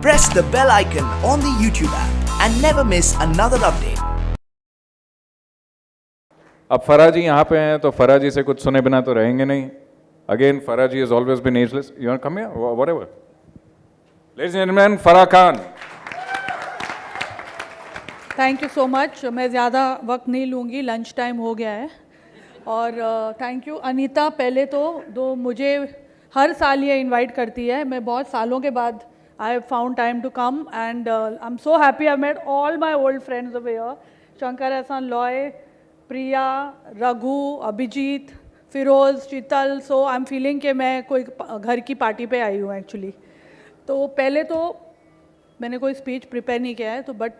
Press the bell icon on the YouTube app and never miss another update. अब फराह जी यहाँ पे हैं तो फराह जी से कुछ सुने बिना तो रहेंगे नहीं. Again, Farah ji has always been ageless. You want to come here? Whatever. Ladies and gentlemen, Farah Khan. Thank you so much. मैं ज़्यादा वक्त नहीं लूँगी, लंच टाइम हो गया है. और थैंक यू अनीता. पहले तो मुझे हर साल ये इनवाइट करती है. मैं बहुत सालों के बाद I have found time to come and I am so happy. I met all my old friends over here. Shankar Ehsaan Loy, Priya, Raghu, Abhijeet, Feroz, Sheetal. So I am feeling कि मैं कोई घर की पार्टी पे आई हूँ एक्चुअली. तो पहले तो मैंने कोई स्पीच प्रिपेयर नहीं किया है तो बट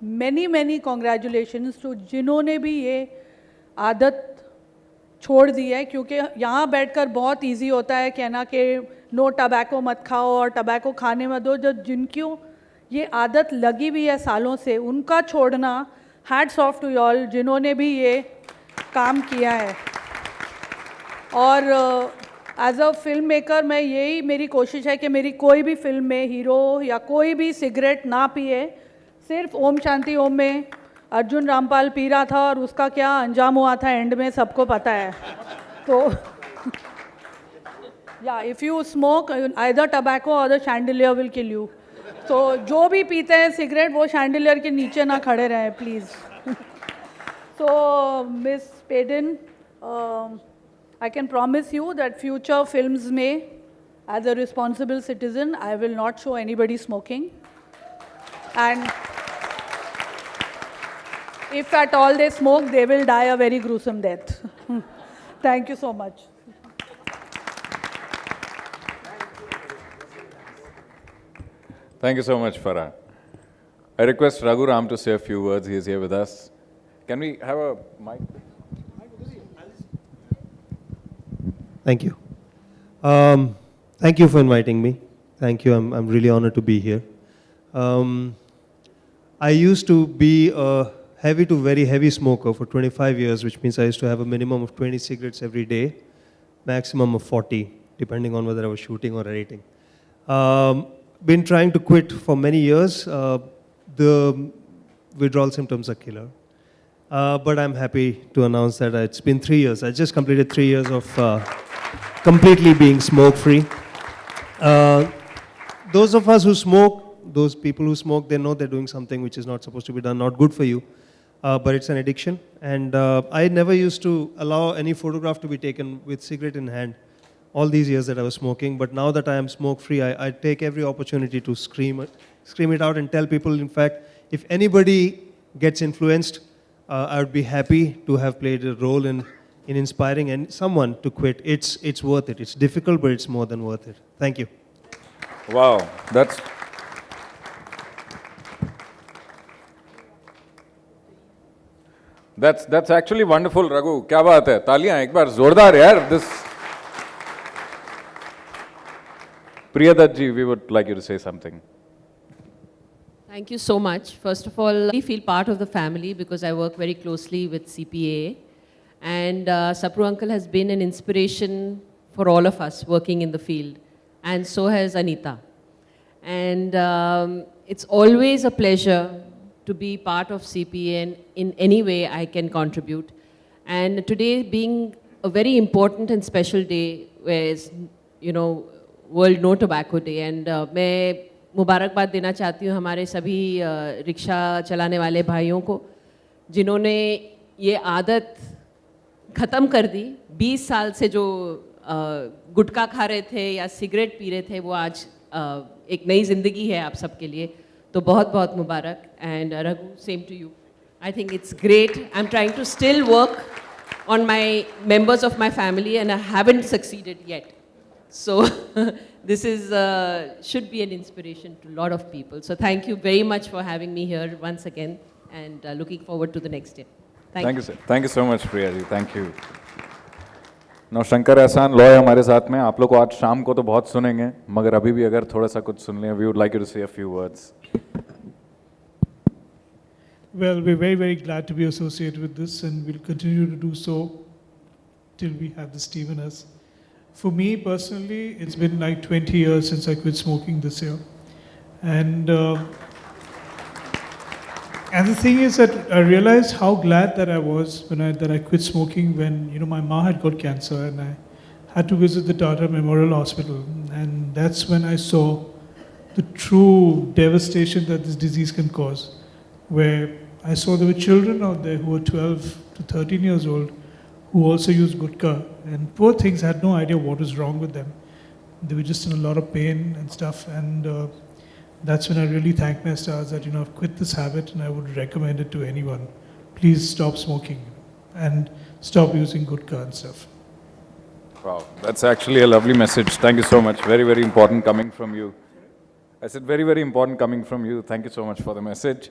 मैनी कॉन्ग्रेचुलेशंस टू जिन्होंने भी ये आदत छोड़ दी है. क्योंकि यहाँ बैठकर बहुत इजी होता है कहना कि नो टबैको मत खाओ और टबैको खाने मत दो. जो जिनको ये आदत लगी हुई है सालों से, उनका छोड़ना, हैट्स ऑफ टू ऑल जिन्होंने भी ये काम किया है. और एज अ फिल्म मेकर मैं यही मेरी कोशिश है कि मेरी कोई भी फिल्म में हीरो या कोई भी सिगरेट ना पिए. सिर्फ ओम शांति ओम में अर्जुन रामपाल पी रहा था और उसका क्या अंजाम हुआ था एंड में सबको पता है. तो या if you smoke either tobacco और the chandelier will kill you. तो जो भी पीते हैं सिगरेट वो शैंडिलियर के नीचे ना खड़े रहें please. So, Miss Payden, I can promise you that future films may, as a responsible citizen, I will not show anybody smoking. And if at all they smoke, they will die a very gruesome death. Thank you so much. Thank you so much, Farah. I request Raghu Ram to say a few words. He is here with us. Can we have a mic? Thank you. Thank you for inviting me. Thank you. I'm really honored to be here. I used to be a heavy to very heavy smoker for 25 years, which means I used to have a minimum of 20 cigarettes every day, maximum of 40, depending on whether I was shooting or editing. Been trying to quit for many years. The withdrawal symptoms are killer. But I'm happy to announce that it's been 3 years. I just completed 3 years of completely being smoke-free. Those of us who smoke, those people who smoke, they know they're doing something which is not supposed to be done, not good for you. But it's an addiction. And I never used to allow any photograph to be taken with cigarette in hand all these years that I was smoking. But now that I am smoke-free, I take every opportunity to scream it out and tell people, in fact, if anybody gets influenced, I would be happy to have played a role in inspiring someone to quit. It's worth it. It's difficult, but it's more than worth it. Thank you. Wow, that's actually wonderful, Raghu. क्या बात है? तालियां एक बार जोरदार यार. This Priyadat ji, we would like you to say something. Thank you so much. First of all, I feel part of the family because I work very closely with CPA. And Sapru uncle has been an inspiration for all of us working in the field. And so has Anita. And it's always a pleasure to be part of CPA and in any way I can contribute. And today being a very important and special day, whereas, World No Tobacco Day. And मैं मुबारकबाद देना चाहती हूँ हमारे सभी rickshaw चलाने वाले भाइयों को जिन्होंने ये आदत ख़त्म कर दी. 20 साल से जो गुटखा खा रहे थे या सिगरेट पी रहे थे, वो आज एक नई ज़िंदगी है आप सबके लिए. तो बहुत बहुत मुबारक. And Raghu, same to you. I think it's great. I am trying to still work on my members of my family and I haven't succeeded yet. So this is should be an inspiration to a lot of people. So thank you very much for having me here once again and looking forward to the next day. Thank you sir. Thank you so much Priya ji. Thank you. Now Shankar Ehsaan Loy हमारे साथ में. आप लोग को आज शाम को तो बहुत सुनेंगे, मगर अभी भी अगर थोड़ा सा कुछ सुन लें, we would like you to say a few words. Well, we're very, very glad to be associated with this and we'll continue to do so till we have this team in us. For me personally, it's been like 20 years since I quit smoking this year. And and the thing is that I realized how glad that I was when I quit smoking when my mom had got cancer and I had to visit the Tata Memorial Hospital, and that's when I saw the true devastation that this disease can cause. Where I saw there were children out there who were 12 to 13 years old who also used gutka, and poor things had no idea what was wrong with them. They were just in a lot of pain and stuff, and that's when I really thanked my stars that I've quit this habit and I would recommend it to anyone. Please stop smoking and stop using gutka and stuff. Wow, that's actually a lovely message. Thank you so much. Very, very important coming from you. I said very, very important coming from you. Thank you so much for the message.